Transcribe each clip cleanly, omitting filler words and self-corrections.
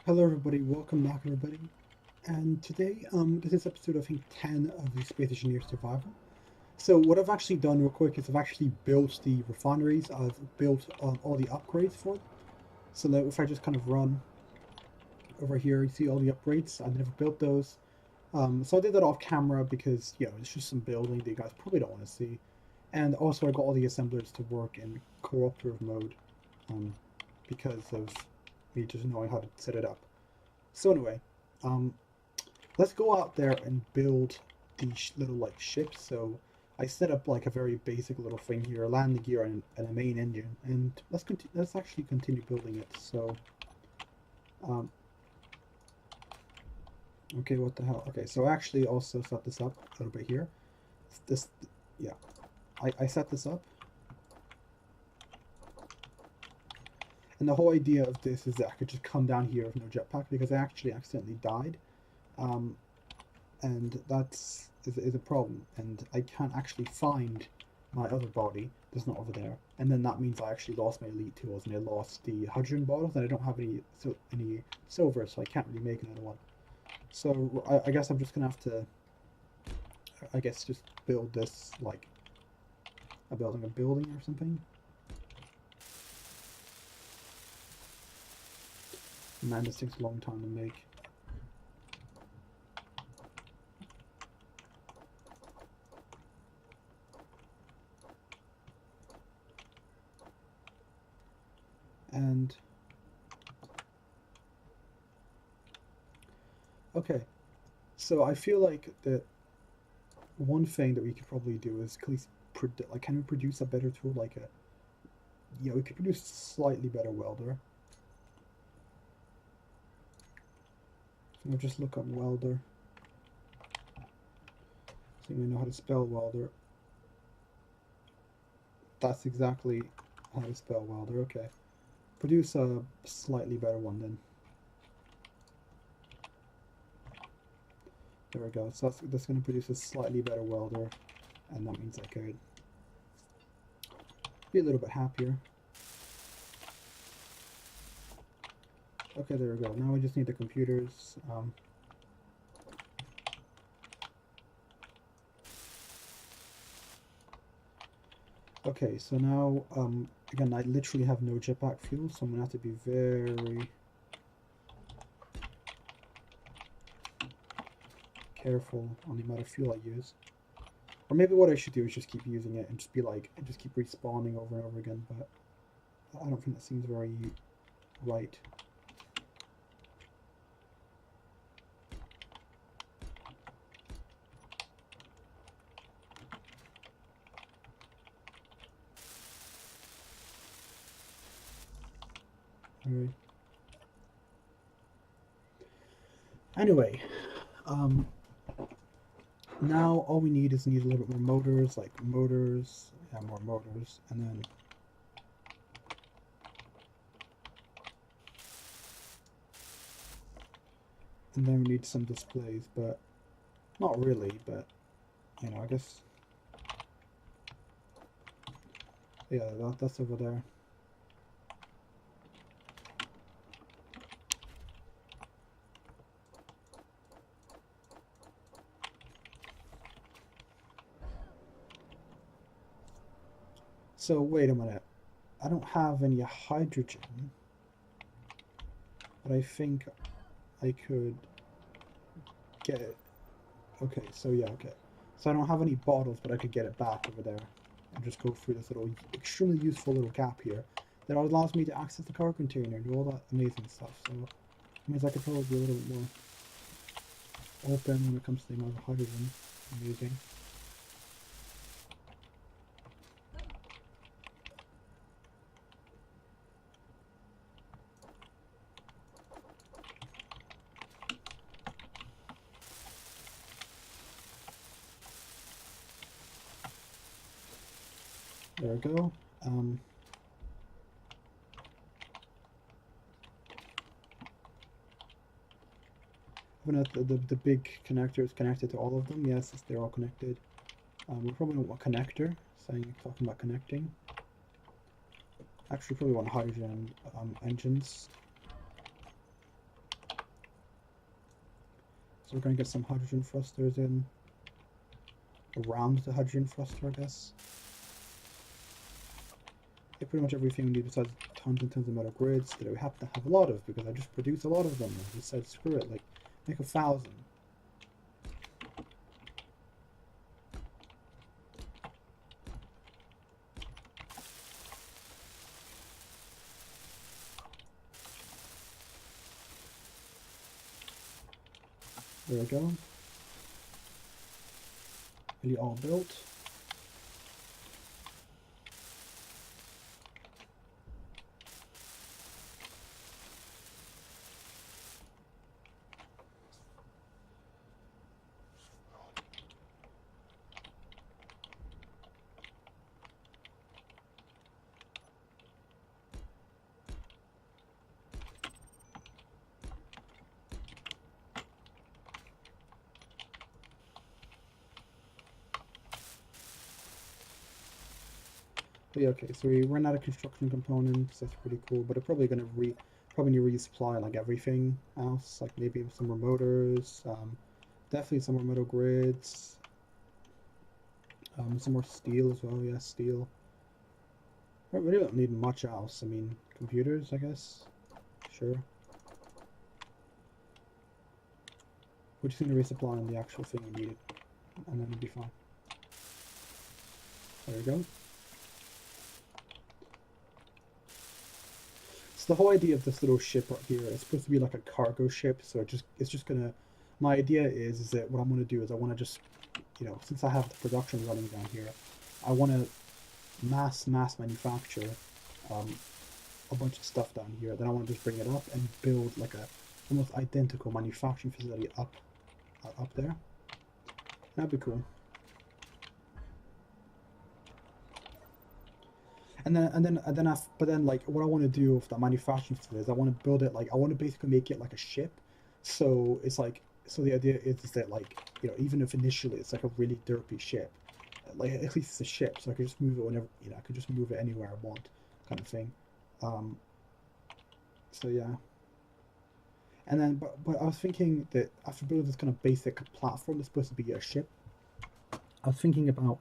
Hello everybody, welcome back everybody. And today, this is episode I think 10 of the Space Engineer Survival. So what I've actually done real quick is I've actually built the refineries, I've built all the upgrades for them. So that if I just kind of run over here, you see all the upgrades, I've never built those. So I did that off camera because, it's just some building that you guys probably don't want to see. And also I got all the assemblers to work in cooperative mode um, because of me just knowing how to set it up. So anyway, um, let's go out there and build these little like ships. So I set up like a very basic little thing here, a landing gear and a main engine, and let's actually continue building it. So, um, okay, what the hell? Okay, so I actually also set this up a little bit here. This, yeah, I set this up, and the whole idea of this is that I could just come down here with no jetpack because I actually accidentally died. Um, and is a problem. And I can't actually find my other body that's not over there. And then that means I actually lost my elite tools and I lost the hydrogen bottles and I don't have any silver, so I can't really make another one. So I guess I'm just gonna have to, I guess, just build this like building a building or something. Man, this takes a long time to make. And okay, so I feel like that one thing that we could probably do is at least like, can we produce a better tool like a, we could produce a slightly better welder. So I'll just look up welder. So you know how to spell welder. That's exactly how to spell welder. Okay. Produce a slightly better one then. There we go. So that's going to produce a slightly better welder, and that means I could be a little bit happier. Okay, there we go. Now we just need the computers. Okay, so now, again, I literally have no jetpack fuel, so I'm going to have to be very careful on the amount of fuel I use. Or maybe what I should do is just keep using it and just be like, and just keep respawning over and over again, but I don't think that seems very right. Alright. Anyway, now all we need is a little bit more motors, like motors, yeah, more motors, and then we need some displays, but not really, but I guess, yeah, that's over there. So wait a minute, I don't have any hydrogen, but I think I could get it. Okay, so yeah, okay. So I don't have any bottles, but I could get it back over there and just go through this little extremely useful little gap here that allows me to access the car container and do all that amazing stuff. So it means I could probably be a little bit more open when it comes to the amount of hydrogen I'm using. There we go. The big connector is connected to all of them. Yes, they're all connected. We probably want a connector, talking about connecting. Actually, probably want hydrogen engines. So we're going to get some hydrogen thrusters in. Around the hydrogen thruster, I guess. Yeah, pretty much everything we need besides tons and tons of metal grids that we happen to have a lot of, because I just produce a lot of them. I just said, screw it, like, make 1,000. There we go. Nearly all built. But yeah, okay, so we ran out of construction components. That's pretty cool, but I'm probably gonna probably need to resupply like everything else, like maybe some more motors, definitely some more metal grids, some more steel as well. Yeah, steel. I really don't need much else. I mean, computers, I guess. Sure. We're just gonna resupply on the actual thing we needed, and then it'll be fine. There we go. So the whole idea of this little ship right here is supposed to be like a cargo ship. So it's just gonna. My idea is that what I'm gonna do is I want to just, you know, since I have the production running down here, I want to mass manufacture a bunch of stuff down here. Then I want to just bring it up and build like a almost identical manufacturing facility up there. That'd be cool. But then like what I want to do with that manufacturing facility is I want to build it like I want to basically make it like a ship. So it's like the idea is that, like, you know, even if initially it's like a really derpy ship, like at least it's a ship, so I could just move it whenever, you know, I could just move it anywhere I want, kind of thing. So yeah. And then, but I was thinking that after building this kind of basic platform that's supposed to be a ship, I was thinking about,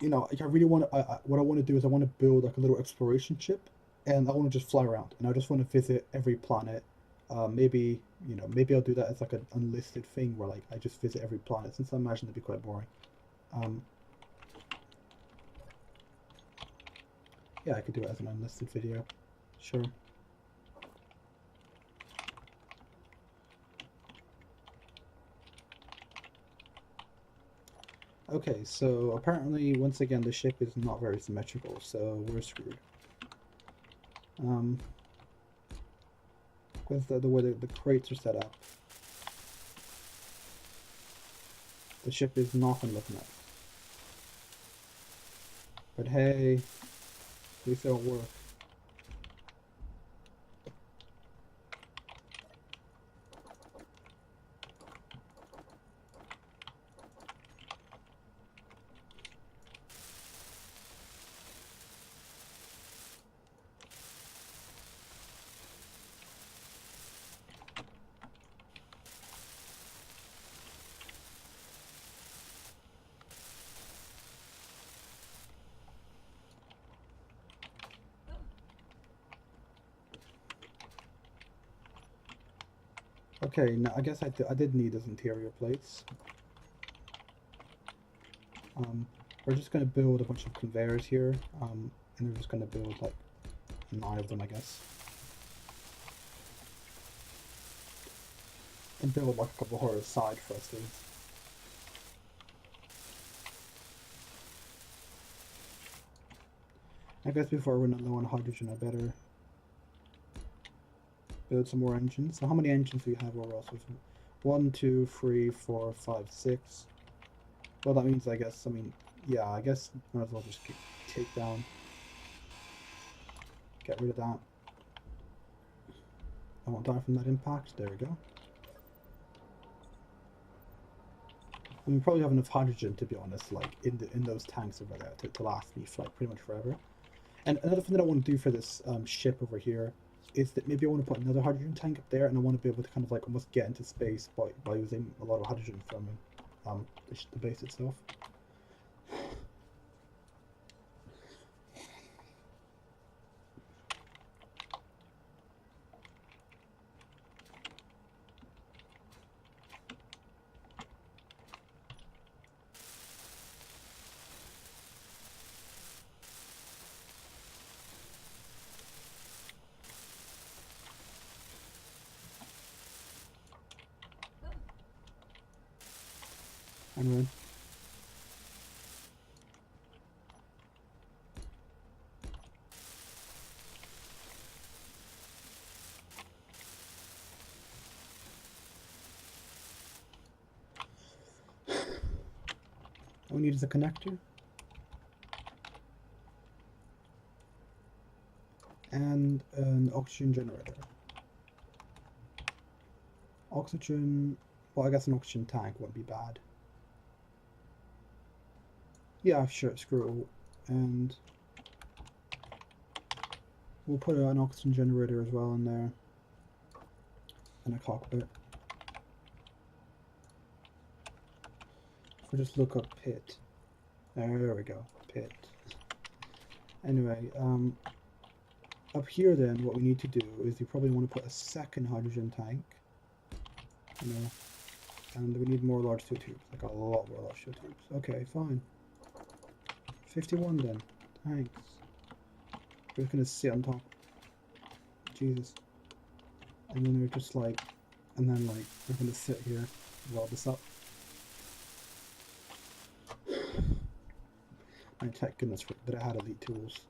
you know, like I really want to. What I want to do is I want to build like a little exploration ship, and I want to just fly around, and I just want to visit every planet. Maybe, you know, maybe I'll do that as like an unlisted thing where like I just visit every planet, since I imagine it'd be quite boring. Yeah, I could do it as an unlisted video. Sure. Okay, so apparently, once again, the ship is not very symmetrical, so we're screwed. With the way the crates are set up, the ship is not going to look nice. But hey, at least it'll work. Okay, now I guess I did need those interior plates. We're just going to build a bunch of conveyors here, and we're just going to build like 9 of them, I guess. And build like a couple of side thrusters. I guess before I run low on hydrogen, I better build some more engines. So how many engines do you have overall? So 1, 2, 3, 4, 5, 6. Well, that means, I guess, I mean, yeah, I guess might as well just take down, get rid of that. I won't die from that impact. There we go. And we probably have enough hydrogen, to be honest, like in those tanks over there to last me for like pretty much forever. And another thing that I want to do for this ship over here is that maybe I want to put another hydrogen tank up there, and I want to be able to kind of like almost get into space by using a lot of hydrogen from the base itself. Anyway. All we need is a connector and an oxygen generator. Oxygen, well, I guess an oxygen tank wouldn't be bad. Yeah, sure, screw it. And we'll put an oxygen generator as well in there, and a cockpit. If we just look up pit. There we go, pit. Anyway, up here then, what we need to do is you probably want to put a second hydrogen tank, you know, and we need more large steel tubes, like a lot more large steel tubes. Okay, fine. 51 then, thanks. We're just gonna sit on top. Jesus. And then we're just like, and then like, we're gonna sit here and weld this up. I thank goodness that I had elite tools.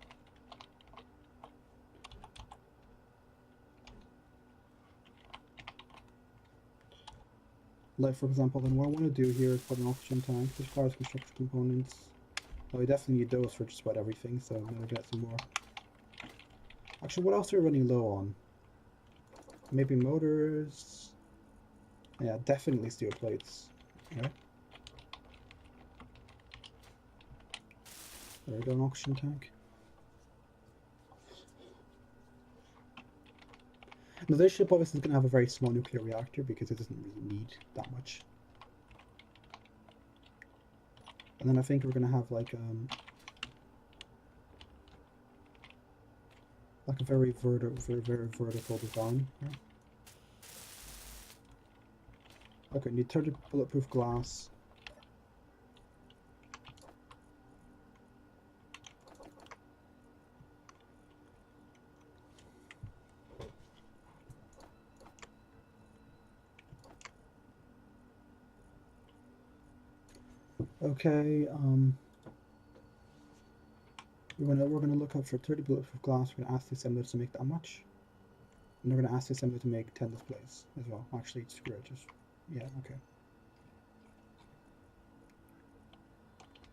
Like for example, then what I want to do here is put an oxygen tank. This requires construction components. Well, we definitely need those for just about everything, so I'm gonna get some more. Actually, what else are we running low on? Maybe motors. Yeah, definitely steel plates. Okay. There we go, an oxygen tank. Now this ship obviously is going to have a very small nuclear reactor because it doesn't really need that much. And then I think we're going to have like a very vertical design. Yeah. Okay, need 30 bulletproof glass. Okay, we're gonna look up for 30 bulletproof glass. We're gonna ask the assembler to make that much, and we're gonna ask the assembler to make 10 displays as well. Actually, screw it. Just yeah, okay.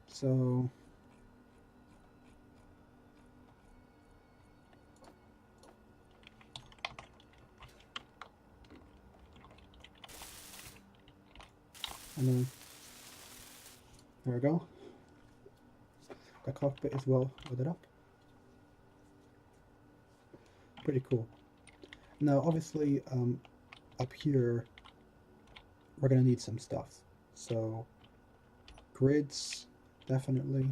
So and then there we go. The cockpit is well welded up. Pretty cool. Now, obviously, up here, we're gonna need some stuff. So, grids, definitely.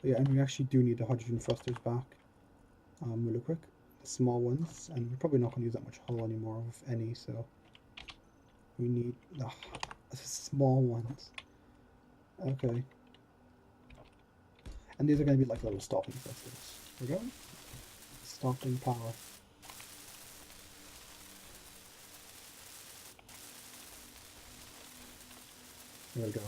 But yeah, and we actually do need the hydrogen thrusters back, really quick. The small ones, and we're probably not gonna use that much hull anymore, if any. So, we need the small ones. Okay. And these are going to be like little stopping thrusters. There we go. Stopping power. There we go.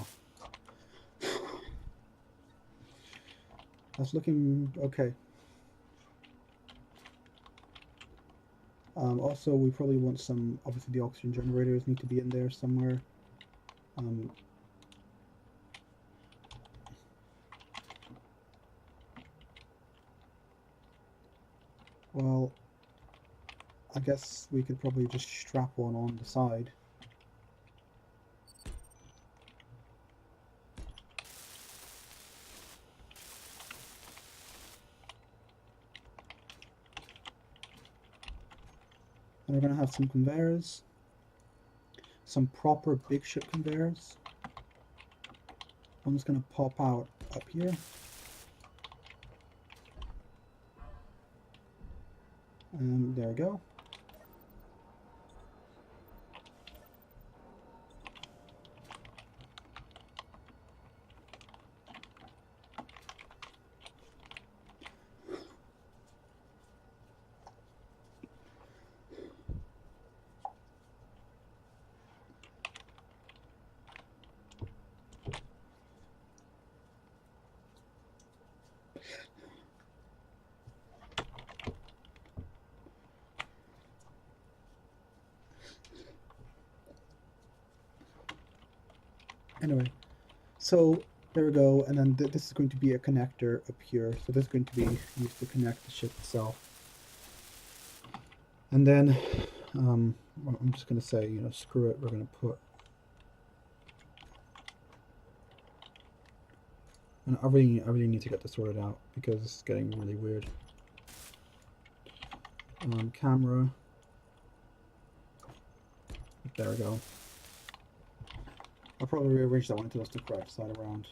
That's looking okay. Also, we probably want some, obviously the oxygen generators need to be in there somewhere. Well, I guess we could probably just strap one on the side. And we're going to have some conveyors, some proper big ship conveyors. I'm just going to pop out up here. And there we go. Anyway, so there we go, and then this is going to be a connector up here. So this is going to be used to connect the ship itself. And then I'm just going to say, you know, screw it. We're going to put. And I really need to get this sorted out because it's getting really weird. Camera. There we go. I'll probably rearrange that one until it's the correct side around.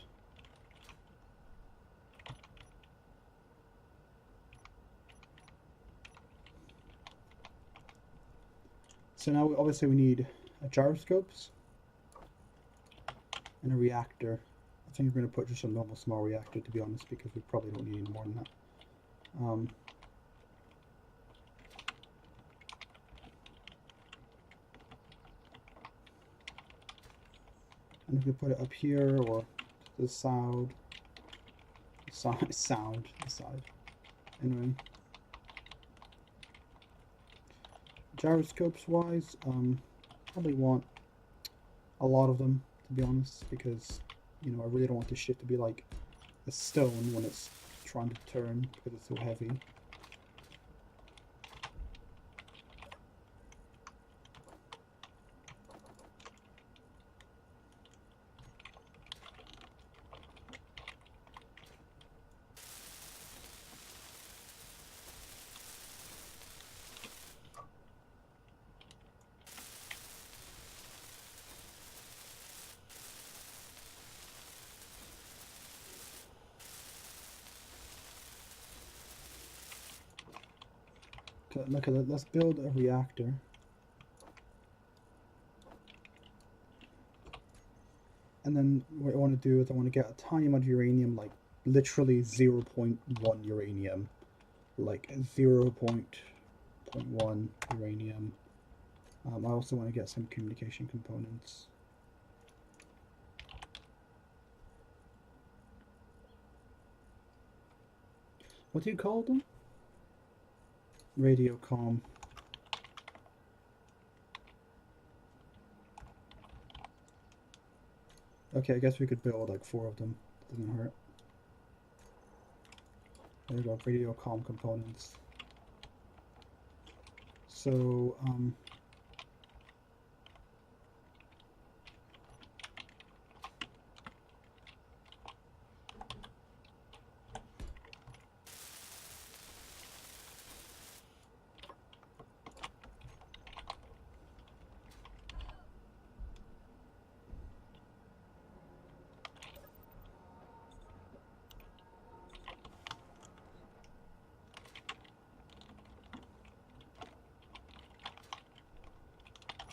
So now obviously we need gyroscopes and a reactor. I think we're going to put just a normal small reactor, to be honest, because we probably don't need any more than that. And if we put it up here or to the side, anyway. Gyroscopes wise, probably want a lot of them, to be honest, because, you know, I really don't want this shit to be like a stone when it's trying to turn because it's so heavy. Look at it, let's build a reactor. And then what I want to do is I want to get a tiny amount of uranium, like literally 0.1 uranium. Like 0.1 uranium. I also want to get some communication components. What do you call them? Radio comm. Okay, I guess we could build like 4 of them. Doesn't hurt. There we go, radio comm components. So,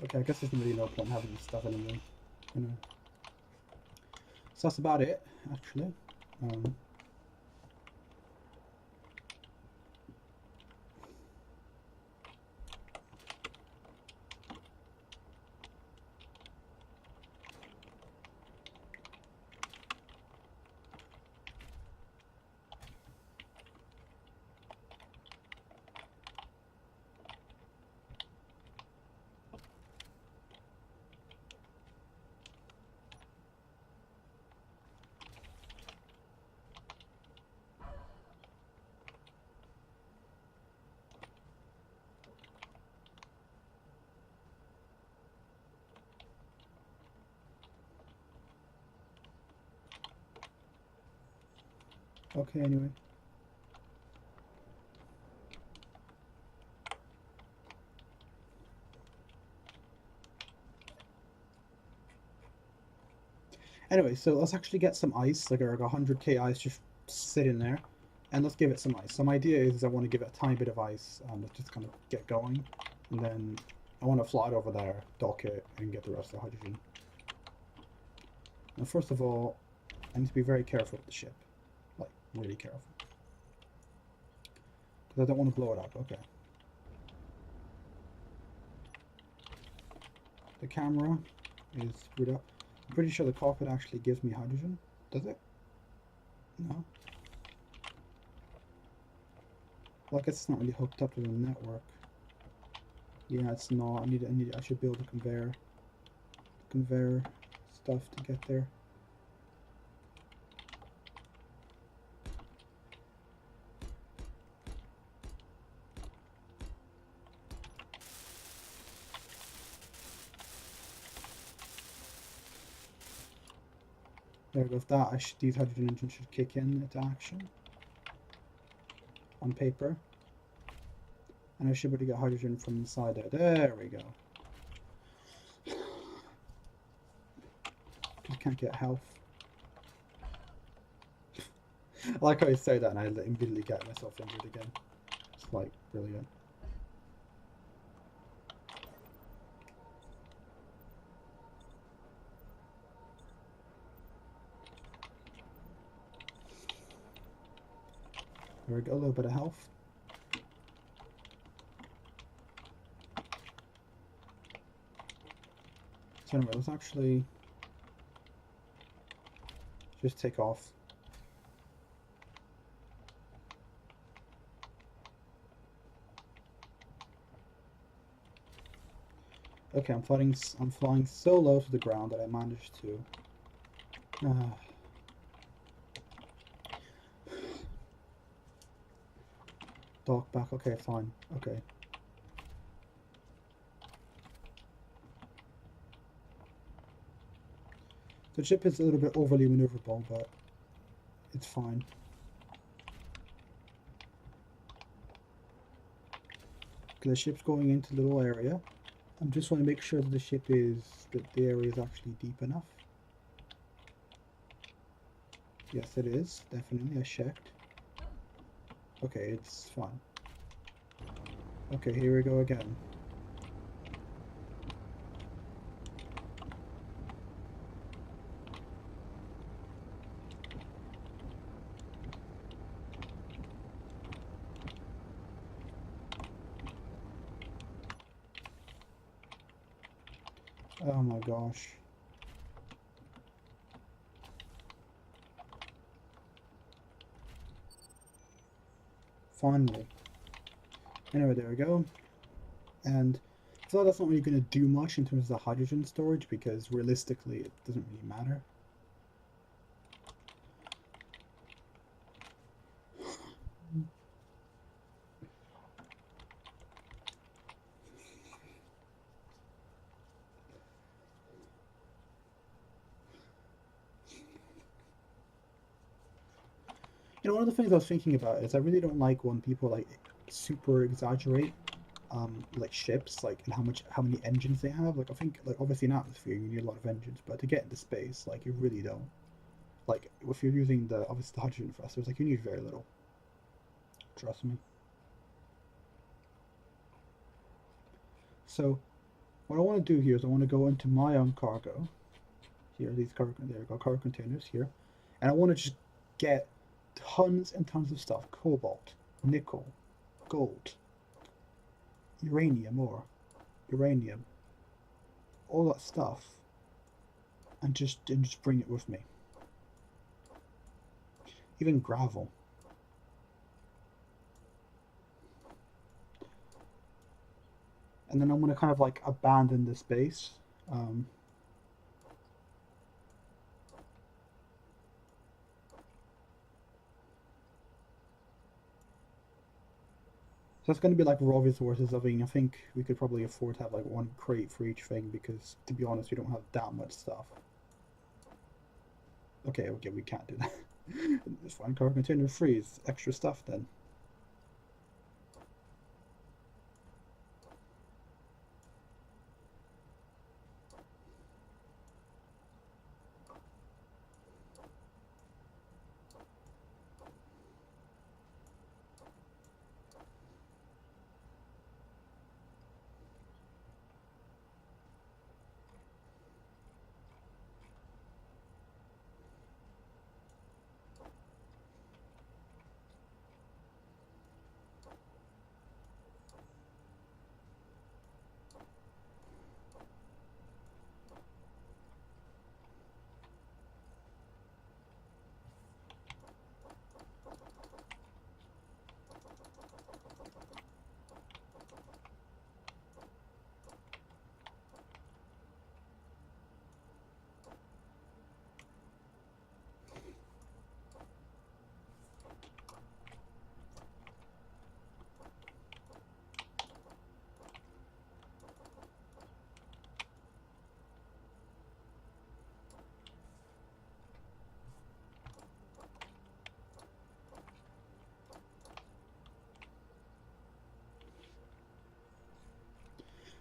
okay, I guess there's really no point having this stuff anyway. You know. So that's about it, actually. Okay, anyway. Anyway, so let's actually get some ice, like 100k ice just sitting there, and let's give it some ice. So my idea is I want to give it a tiny bit of ice, and let's just kind of get going, and then I want to fly it over there, dock it, and get the rest of the hydrogen. Now, first of all, I need to be very careful with the ship, like really careful, because I don't want to blow it up. Okay. The camera is screwed up. I'm pretty sure the cockpit actually gives me hydrogen. Does it? No. Well, I guess it's not really hooked up to the network. Yeah, it's not. I should build a conveyor stuff to get there. There we go. With that, these hydrogen engines should kick into action on paper. And I should be able to get hydrogen from inside there. There we go. Just can't get health. I like how I say that and I immediately get myself injured again. It's like brilliant. There we go, a little bit of health. So anyway, let's actually just take off. Okay, I'm flying so low to the ground that I managed to dock back. Okay, fine. Okay. The ship is a little bit overly maneuverable, but it's fine. Okay, the ship's going into the little area. I just want to make sure that that the area is actually deep enough. Yes, it is. Definitely, I checked. Okay, it's fine. Okay, here we go again. Oh my gosh. Finally. Anyway, there we go. And I thought that's not really going to do much in terms of the hydrogen storage because realistically it doesn't really matter. You know, one of the things I was thinking about is I really don't like when people like super exaggerate like ships, like and how many engines they have. Like I think like obviously in atmosphere you need a lot of engines, but to get into space, like you really don't. Like if you're using the obviously the hydrogen thrusters, like you need very little. Trust me. So what I want to do here is I want to go into my own cargo. Here, there we go, cargo containers here. And I want to just get tons and tons of stuff. Cobalt, nickel, gold, uranium, all that stuff. And just bring it with me. Even gravel. And then I'm going to kind of like abandon this base. So it's going to be like raw resources. I mean, I think we could probably afford to have like one crate for each thing because, to be honest, we don't have that much stuff. Okay, we can't do that. It's fine. Cargo container freeze. Extra stuff then.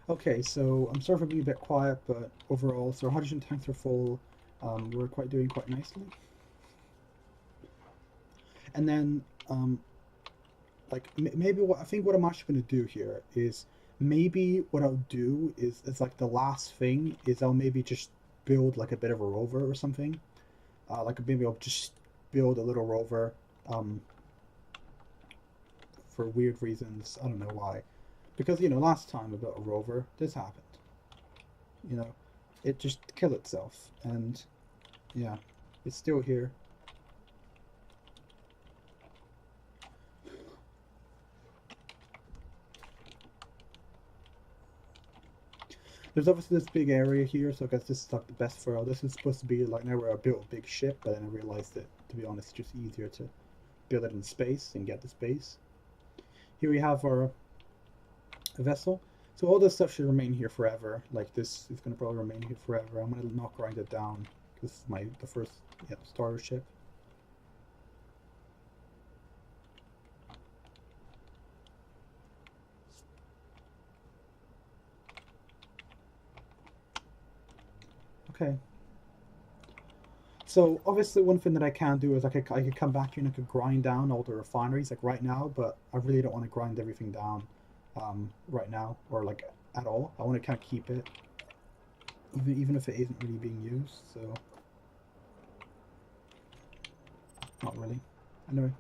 Okay, so I'm sorry for being a bit quiet, but overall, so our hydrogen tanks are full. We're quite doing quite nicely. And then, like maybe what I think what I'm actually going to do here is maybe what I'll do is like the last thing is I'll maybe just build like a bit of a rover or something. Like maybe I'll just build a little rover. Um, for weird reasons. I don't know why. Because, last time I built a rover, this happened. You know, it just killed itself. And, yeah, it's still here. There's obviously this big area here, so I guess this is like the best for all. This is supposed to be like now where I built a big ship, but then I realized that, to be honest, it's just easier to build it in space and get the space. Here we have our vessel. So all this stuff should remain here forever. Like this is going to probably remain here forever. I'm going to not grind it down. This is the first starter ship. Okay. So obviously one thing that I can do is I could come back here and I could grind down all the refineries like right now, but I really don't want to grind everything down right now or like at all. I want to kind of keep it even if it isn't really being used. So not really. Anyway.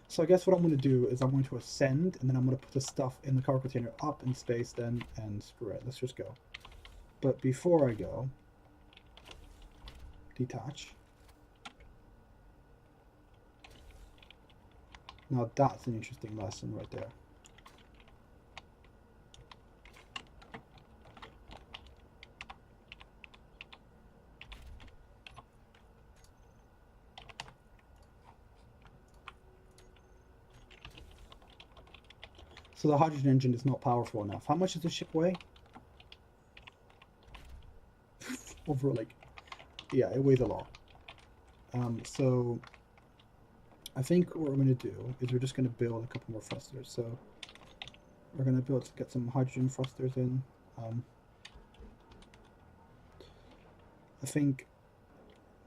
So I guess what I'm going to do is I'm going to ascend and then I'm going to put the stuff in the cargo container up in space then and screw it. Let's just go. But before I go, detach. Now that's an interesting lesson right there. So the hydrogen engine is not powerful enough. How much does the ship weigh? Over like, yeah, it weighs a lot. So I think what we're going to do is we're just going to build a couple more thrusters. So we're going to get some hydrogen thrusters in. I think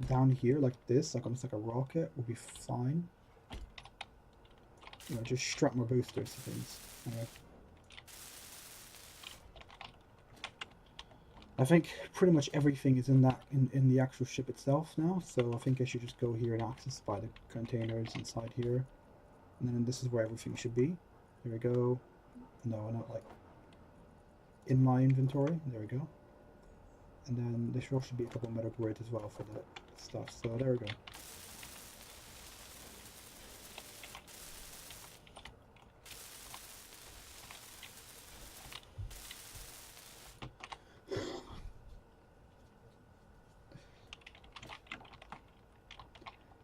down here like this, like almost like a rocket, will be fine. Just strap more boosters to things. I think pretty much everything is in the actual ship itself now, so I think I should just go here and access by the containers inside here. And then this is where everything should be. There we go. No, not like in my inventory. There we go. And then there should be a couple metal grids as well for the stuff. So there we go.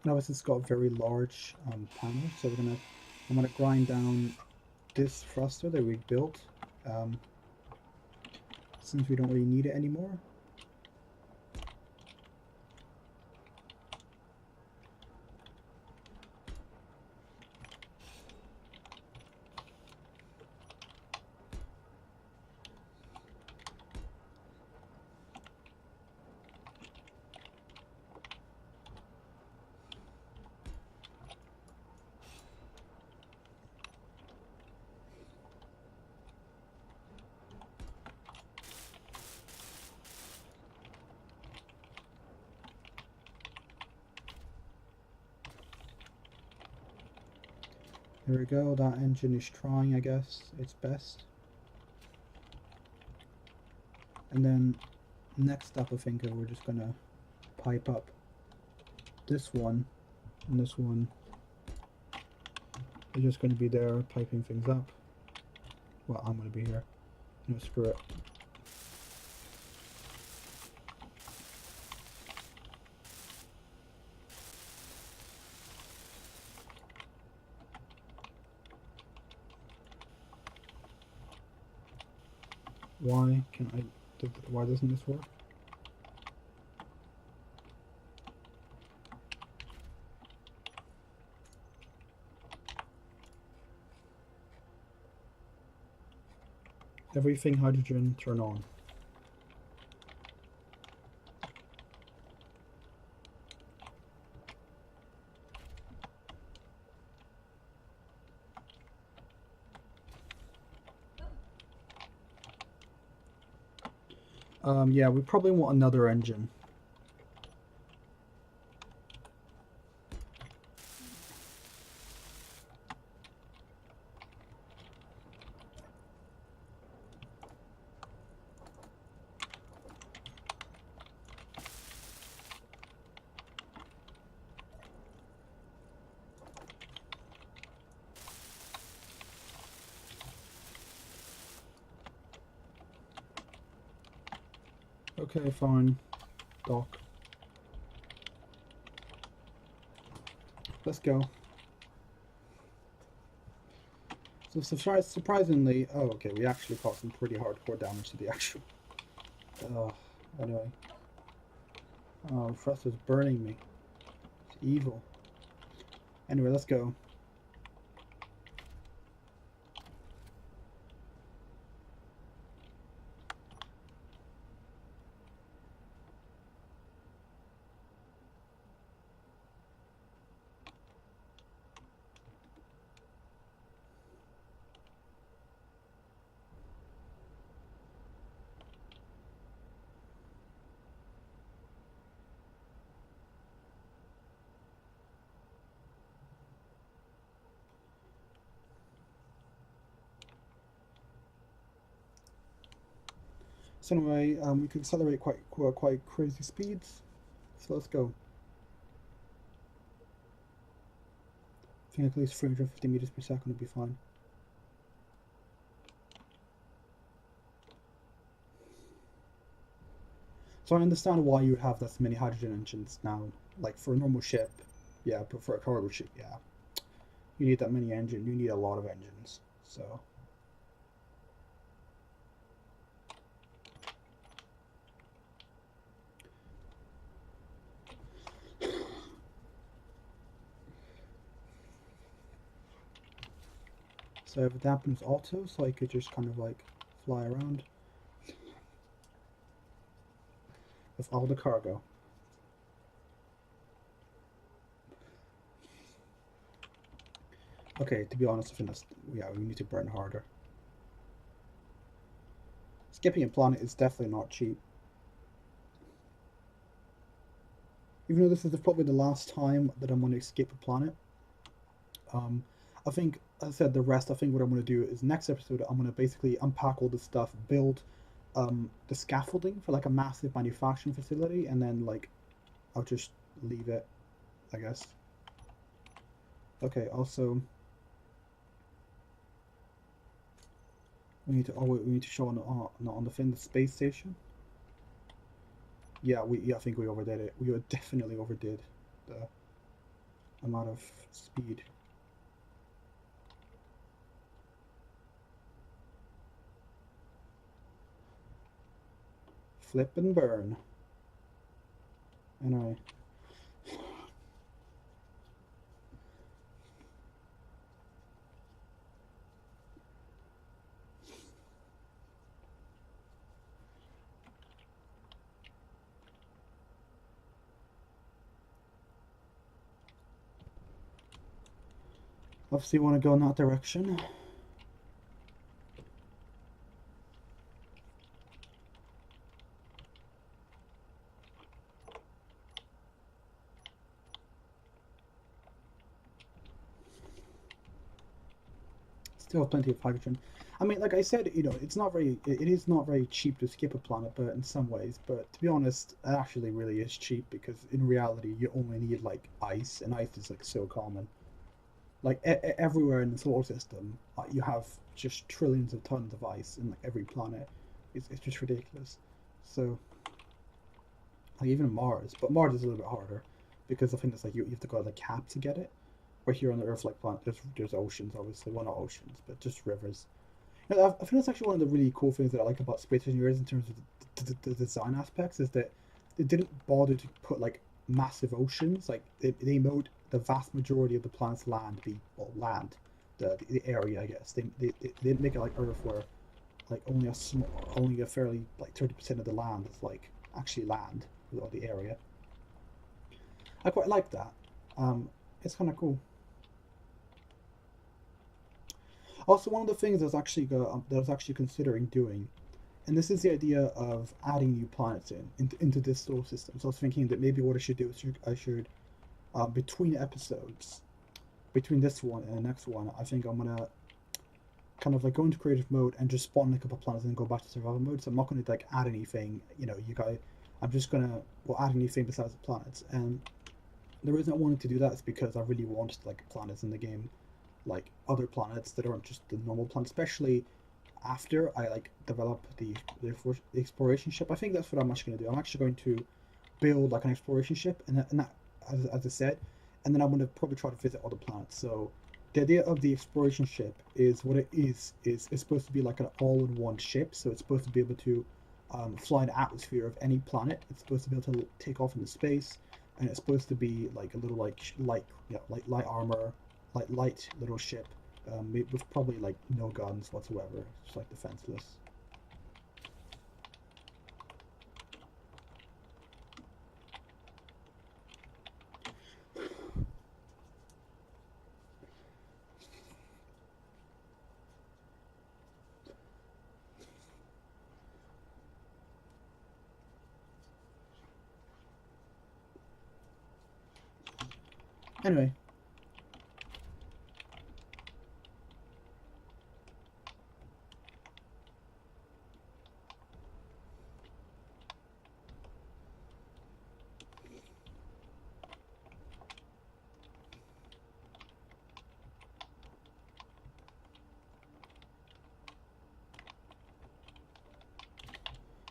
Now this has got a very large panel, so I'm gonna grind down this thruster that we built, since we don't really need it anymore. There we go, that engine is trying, I guess, its best. And then next up I think we're just gonna pipe up this one and this one. They're just gonna be there piping things up. Well, I'm gonna be here. No, screw it. Why can why doesn't this work? Everything hydrogen, turn on. Yeah, we probably want another engine. Okay, fine. Dock. Let's go. So surprisingly, oh, okay, we actually caused some pretty hardcore damage to the actual. Anyway. Oh, Froster's burning me. It's evil. Anyway, let's go. So anyway, we can accelerate quite crazy speeds. So let's go. I think at least 350 meters per second would be fine. So I understand why you would have this many hydrogen engines now. Like for a normal ship, yeah, but for a cargo ship, yeah, you need that many engines. You need a lot of engines. So. So I have a dampens auto, so I could just kind of like fly around with all the cargo. Okay, to be honest, I think that's, yeah, we need to burn harder. Skipping a planet is definitely not cheap. Even though this is probably the last time that I'm going to skip a planet, I think, as I said, the rest, I think what I'm going to do is next episode, I'm going to basically unpack all this stuff, build the scaffolding for like a massive manufacturing facility, and then like I'll just leave it, I guess. Okay, also we need to show on the thing the space station. Yeah, I think we overdid it. We definitely overdid the amount of speed. Flip and burn. Anyway. Obviously, want to go in that direction. Still have plenty of hydrogen. I mean, like I said, you know, it's not very, it is not very cheap to skip a planet, but in some ways. But to be honest, it actually really is cheap because in reality, you only need like ice, and ice is like so common. Like everywhere in the solar system, you have just trillions of tons of ice in like every planet. It's just ridiculous. So, like even Mars, but Mars is a little bit harder because I think it's like you have to go to the cap to get it. Where here on the Earth, like planet, there's oceans, obviously. Well, not oceans, but just rivers. You know, I think that's actually one of the really cool things that I like about Space Engineers in terms of the design aspects is that they didn't bother to put like massive oceans. Like they made the vast majority of the planet's land be, well, land, the area, I guess. They didn't make it like Earth where like only a fairly like 30% of the land is like actually land, or the area. I quite like that. It's kind of cool. Also, one of the things that I was actually considering doing, and this is the idea of adding new planets into this solar system. So I was thinking that maybe what I should do is I should between episodes, between this one and the next one, I think I'm gonna kind of like go into creative mode and just spawn a couple of planets and go back to survival mode. So I'm not going to like add anything, you guys. I'm just gonna add anything besides the planets. And the reason I wanted to do that is because I really want like planets in the game, like other planets that aren't just the normal planets, especially after I like develop the exploration ship. I think that's what I'm actually going to do. I'm actually going to build like an exploration ship, and that as I said, and then I'm going to probably try to visit other planets. So the idea of the exploration ship is what it is it's supposed to be like an all-in-one ship. So it's supposed to be able to fly the atmosphere of any planet. It's supposed to be able to take off into space, and it's supposed to be like a little like like light armor, like light little ship, with probably like no guns whatsoever, just like defenseless. Anyway,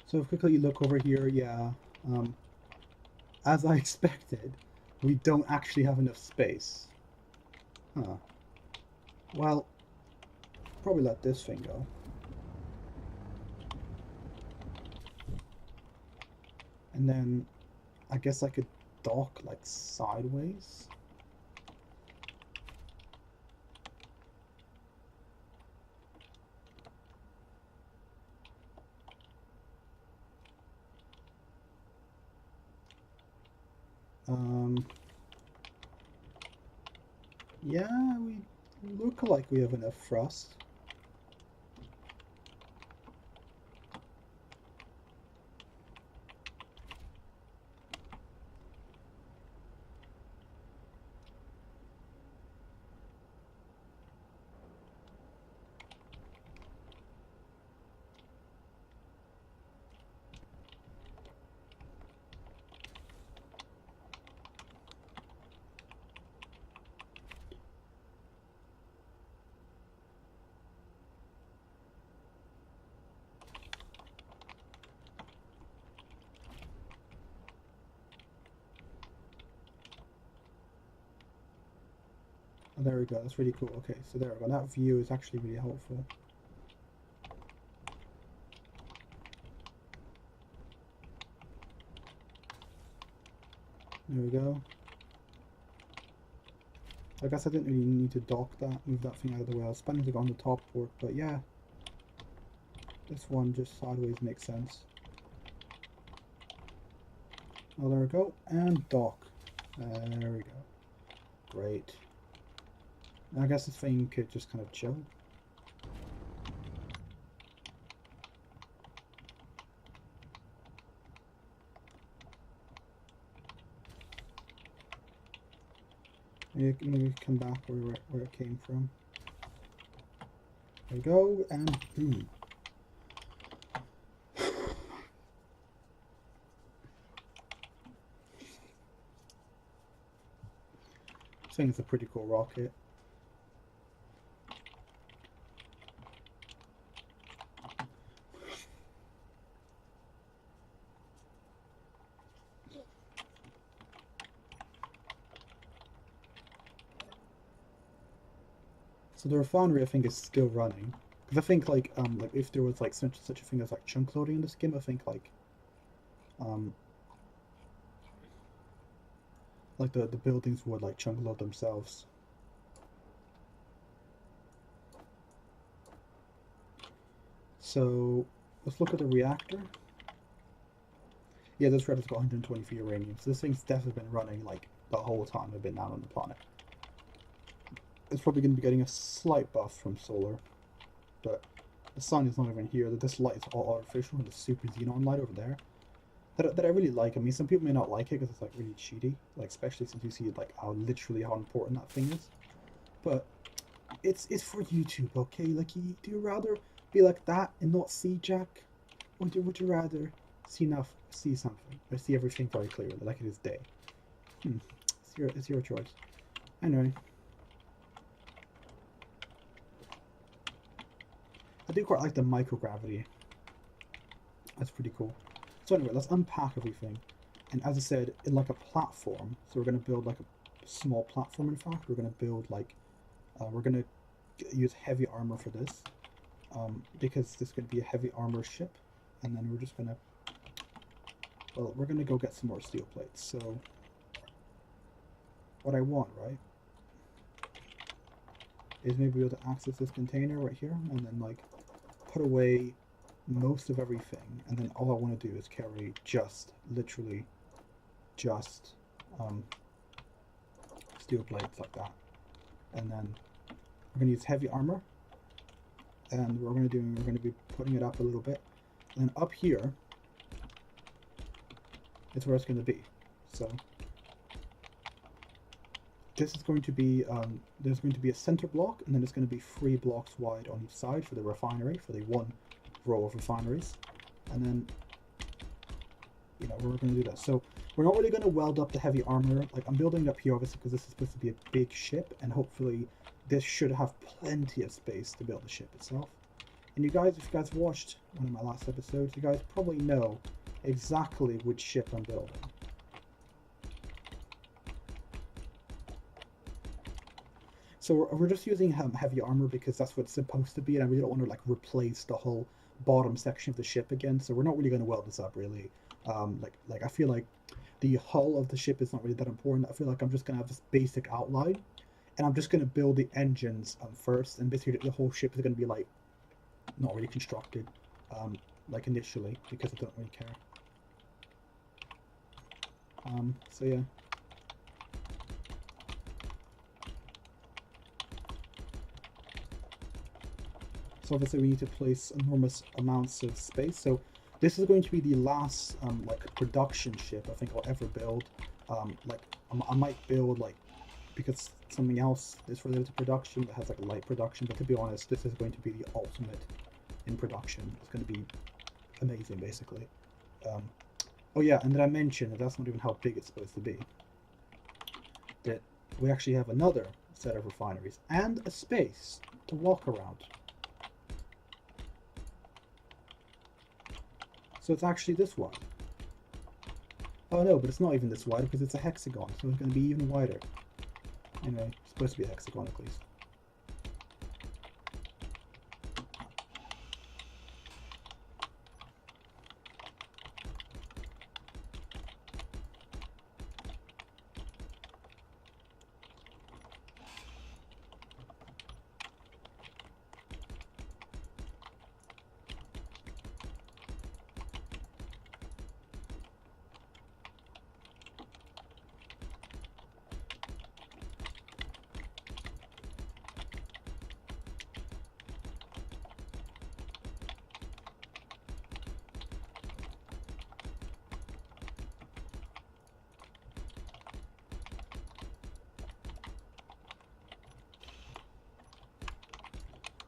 so quickly look over here. Yeah, um, as I expected, we don't actually have enough space. Huh. Well, probably let this thing go. And then I guess I could dock like sideways. Um, yeah, we look like we have enough thrust. Oh, there we go. That's really cool. Okay, so there we go. That view is actually really helpful. There we go. I guess I didn't really need to dock that, move that thing out of the way. I was planning to go on the top port, but yeah. This one just sideways makes sense. Oh, there we go. And dock. There we go. Great. I guess this thing could just kind of chill. Maybe come back where it came from. There we go, and boom. This thing is a pretty cool rocket. So the refinery, I think, is still running. Because I think, like if there was, like, such a thing as, like, chunk loading in this game, I think, um, like, the buildings would, like, chunk load themselves. So let's look at the reactor. Yeah, this reactor's got 123 uranium, so this thing's definitely been running like the whole time I've been down on the planet. It's probably going to be getting a slight buff from solar, but the sun is not even here. This light is all artificial, and the super xenon light over there that I really like. I mean, some people may not like it because it's like really cheaty, like especially since you see like how literally how important that thing is. But it's for YouTube, okay? Like, do you rather be like that and not see Jack, or would you rather see something, or see everything very clearly, like it is day? It's your choice. Anyway, I do quite like the microgravity. That's pretty cool. So anyway, let's unpack everything. And as I said, in like a platform, so we're going to build like a small platform. In fact, we're going to build like we're going to use heavy armor for this, because this is going to be a heavy armor ship. And then we're just going to, well, we're going to go get some more steel plates. So what I want, right, is maybe be able to access this container right here, and then like put away most of everything, and then all I want to do is carry literally just steel plates like that. And then we're going to use heavy armor, and we're going to be putting it up a little bit, and then up here is where it's going to be. So this is going to be there's going to be a center block, and then it's going to be 3 blocks wide on each side for the refinery, for the one row of refineries. And then, you know, we're going to do that. So we're not really going to weld up the heavy armor. Like, I'm building it up here obviously because this is supposed to be a big ship, and hopefully this should have plenty of space to build the ship itself. And you guys, if you guys watched one of my last episodes, you guys probably know exactly which ship I'm building. So we're just using heavy armor because that's what it's supposed to be, and I really don't want to like replace the whole bottom section of the ship again. So we're not really going to weld this up really. Like I feel like the hull of the ship is not really that important. I feel like I'm just going to have this basic outline, and I'm just going to build the engines first, and basically the whole ship is going to be like not really constructed like initially, because I don't really care. So yeah. So obviously we need to place enormous amounts of space. So this is going to be the last like production ship I think I'll ever build. Like I might build like, because something else is related to production that has like a light production, but to be honest, this is going to be the ultimate in production. It's going to be amazing, basically. Oh yeah, and did I mention that that's not even how big it's supposed to be? That we actually have another set of refineries and a space to walk around. So it's actually this wide. Oh no, but it's not even this wide because it's a hexagon, so it's going to be even wider. Anyway, it's supposed to be a hexagon at least.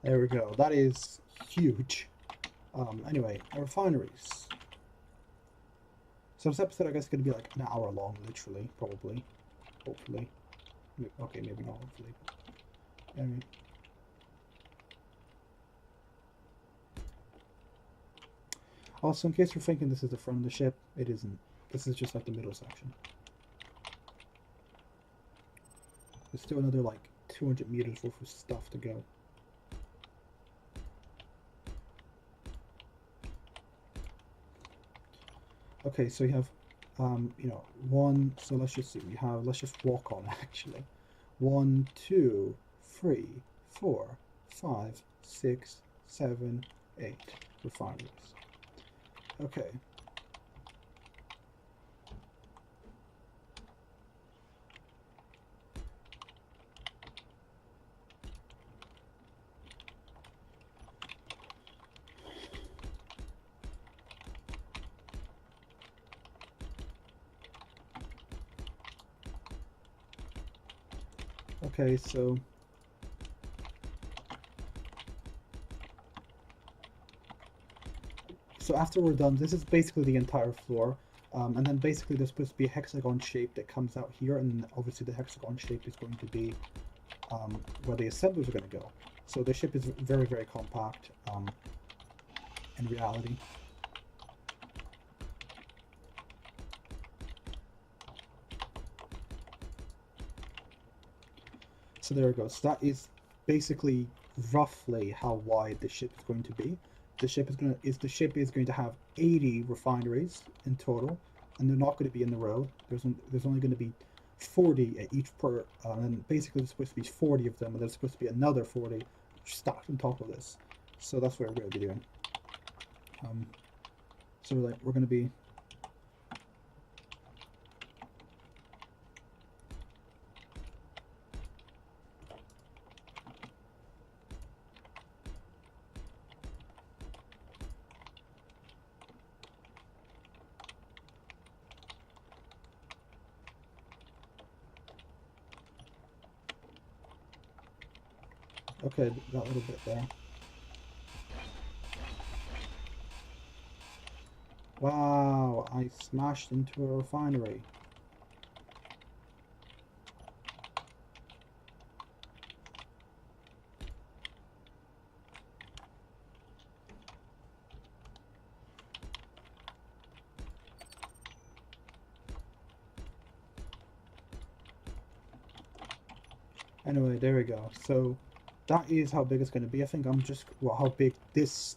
There we go. That is huge. Anyway, refineries. So this episode, I guess, is going to be like an hour long, literally, probably. Hopefully. Okay, maybe not hopefully. Anyway. Also, in case you're thinking this is the front of the ship, it isn't. This is just like the middle section. There's still another like 200 meters worth of stuff to go. Okay, so you have, you know, one, so let's just see, let's just walk on actually. 1, 2, 3, 4, 5, 6, 7, 8. refineries. Okay. Okay, so after we're done, this is basically the entire floor. And then basically there's supposed to be a hexagon shape that comes out here, and obviously the hexagon shape is going to be where the assemblers are going to go. So the ship is very, very compact in reality. So there it goes. So that is basically roughly how wide the ship is going to be. The ship is going to have 80 refineries in total, and they're not going to be in the row. There's only going to be 40 at each per, and basically there's supposed to be 40 of them, and there's supposed to be another 40 stacked on top of this. So that's what we're going to be doing. So we're going to be. Okay, that little bit there. Wow, I smashed into a refinery. Anyway, there we go. So that is how big it's going to be. I think I'm just, well, how big this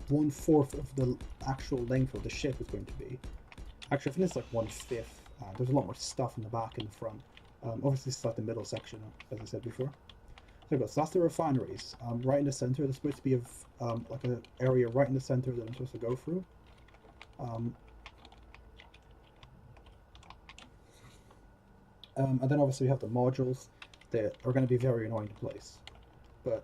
1/4 of the actual length of the ship is going to be. Actually, I think it's like 1/5. There's a lot more stuff in the back and the front. Obviously, this is like the middle section, as I said before. There we go. So that's the refineries. Right in the center, there's supposed to be like an area right in the center that I'm supposed to go through. And then obviously we have the modules that are going to be very annoying to place. But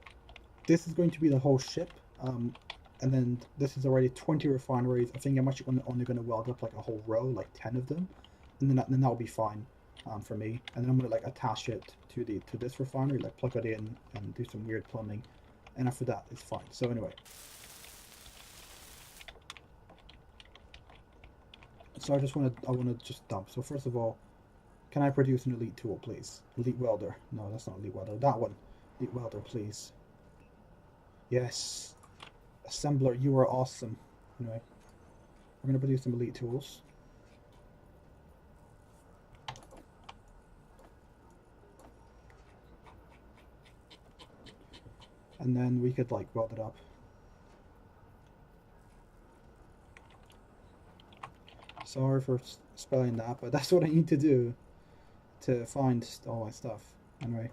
this is going to be the whole ship. And then this is already 20 refineries. I think I'm actually only going to weld up like a whole row, like 10 of them. And then that'll be fine for me. And then I'm going to like attach it to this refinery, like plug it in and do some weird plumbing. And after that, it's fine. So anyway. So I want to just dump. So first of all, can I produce an elite tool, please? Elite welder. No, that's not elite welder. That one. Elite welder, please. Yes. Assembler, you are awesome. Anyway, we're going to produce some elite tools. And then we could like weld it up. Sorry for spelling that, but that's what I need to do to find all my stuff. Anyway.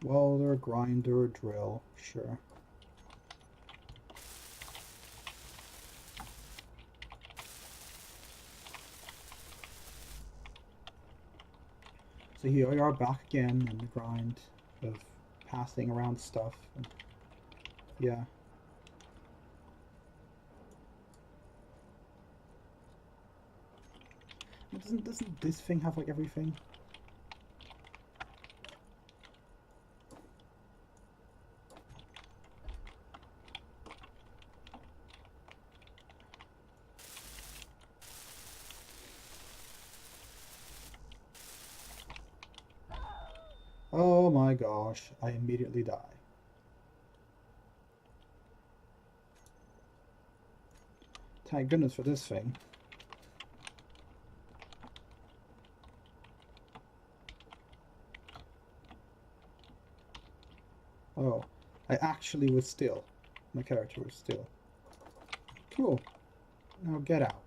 Welder, grinder, drill, sure. So here we are back again in the grind of passing around stuff. And yeah. Doesn't this thing have like everything? Oh my gosh, I immediately die. Thank goodness for this thing. Oh, I actually was still. My character was still. Cool. Now get out.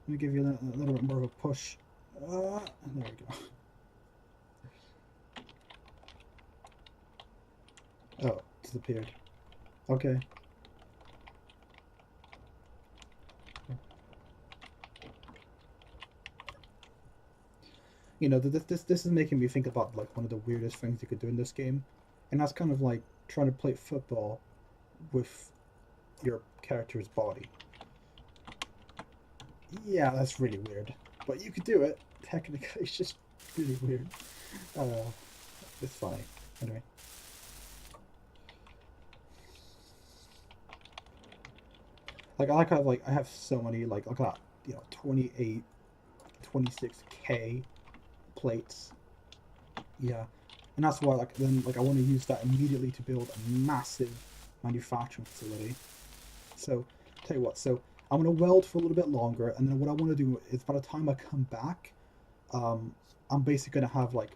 Let me give you a little bit more of a push. There we go. Oh, disappeared. Okay. You know, this is making me think about like one of the weirdest things you could do in this game, and that's kind of like trying to play football with your character's body. Yeah, that's really weird, but you could do it. Technically, it's just really weird. Uh, it's funny. Anyway. Like I like how like I have so many like I got 28, 26K plates. Yeah, and that's why like then like I want to use that immediately to build a massive manufacturing facility. So tell you what, so I'm gonna weld for a little bit longer, and then what I want to do is by the time I come back, um, I'm basically gonna have like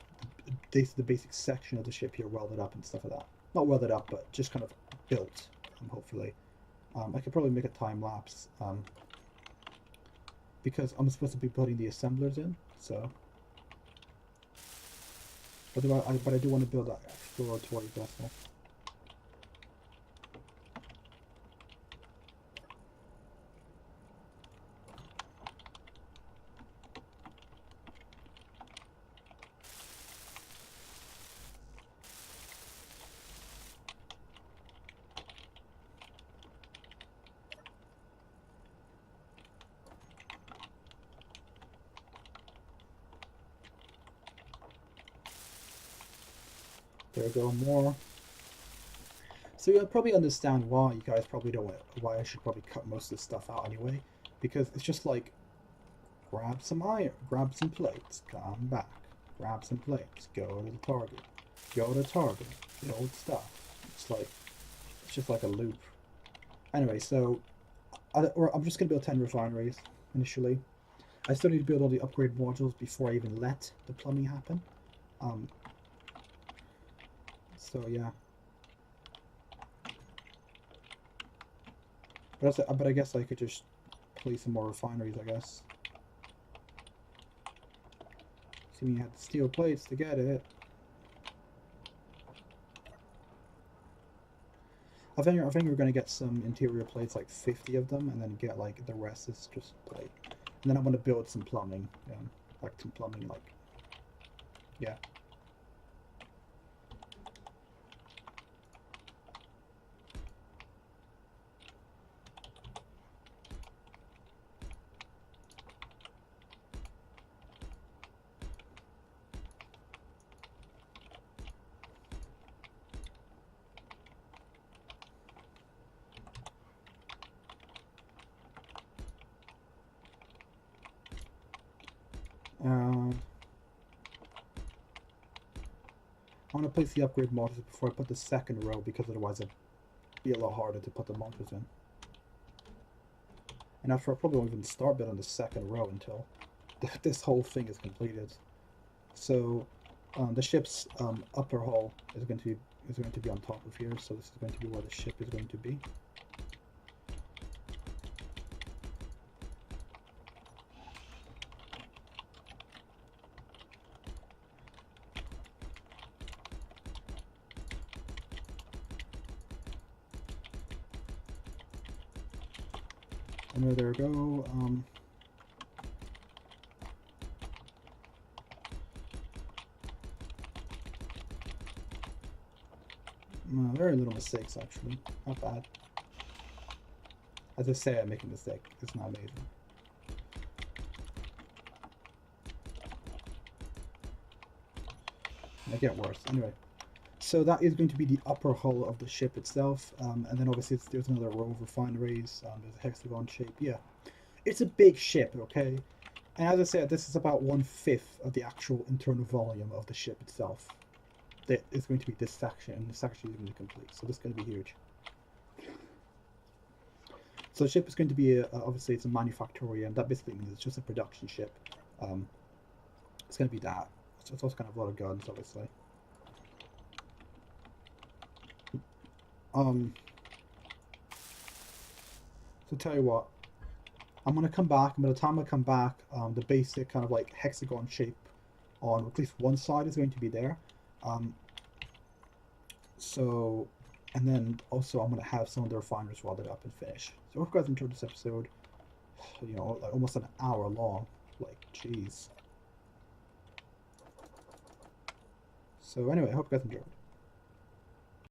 the basic section of the ship here welded up and stuff like that. Not welded up, but just kind of built, hopefully. I could probably make a time lapse because I'm supposed to be putting the assemblers in. So, but I do want to build that exploratory vessel. There we go, more. So you'll probably understand why you guys probably don't want why I should probably cut most of this stuff out anyway, because it's just like grab some iron, grab some plates, come back, grab some plates, go to the target, go to target, build stuff. It's just like a loop. Anyway, so I'm just gonna build 10 refineries initially. I still need to build all the upgrade modules before I even let the plumbing happen. Um, so yeah. But I guess I could just place some more refineries, I guess. See, you had the steel plates to get it. I think we're gonna get some interior plates, like 50 of them, and then get like the rest is just plate. And then I'm gonna build some plumbing, like some plumbing, like yeah. Uh, I want to place the upgrade modules before I put the second row because otherwise it'd be a lot harder to put the modules in. And after I probably won't even start building the second row until this whole thing is completed. So the ship's upper hull is going to be on top of here. So this is going to be where the ship is going to be. And there we go. Very little mistakes, actually. Not bad. As I say, I make a mistake. It's not amazing. I get worse. Anyway, so that is going to be the upper hull of the ship itself. And then obviously there's another row of refineries. There's a hexagon shape. Yeah, it's a big ship, okay? And as I said, this is about 1/5 of the actual internal volume of the ship itself. That is going to be this section, and this section is going to be complete. So this is going to be huge. So the ship is going to be, obviously it's a manufactorium. That basically means it's just a production ship. It's going to be that. So it's also kind of a lot of guns, obviously. So tell you what, I'm gonna come back, and by the time I come back, the basic kind of like hexagon shape on at least one side is going to be there. Um, so, and then also I'm gonna have some of the refiners welded up and finished. So I hope you guys enjoyed this episode. You know, like almost an hour long. Like, jeez. So anyway, I hope you guys enjoyed.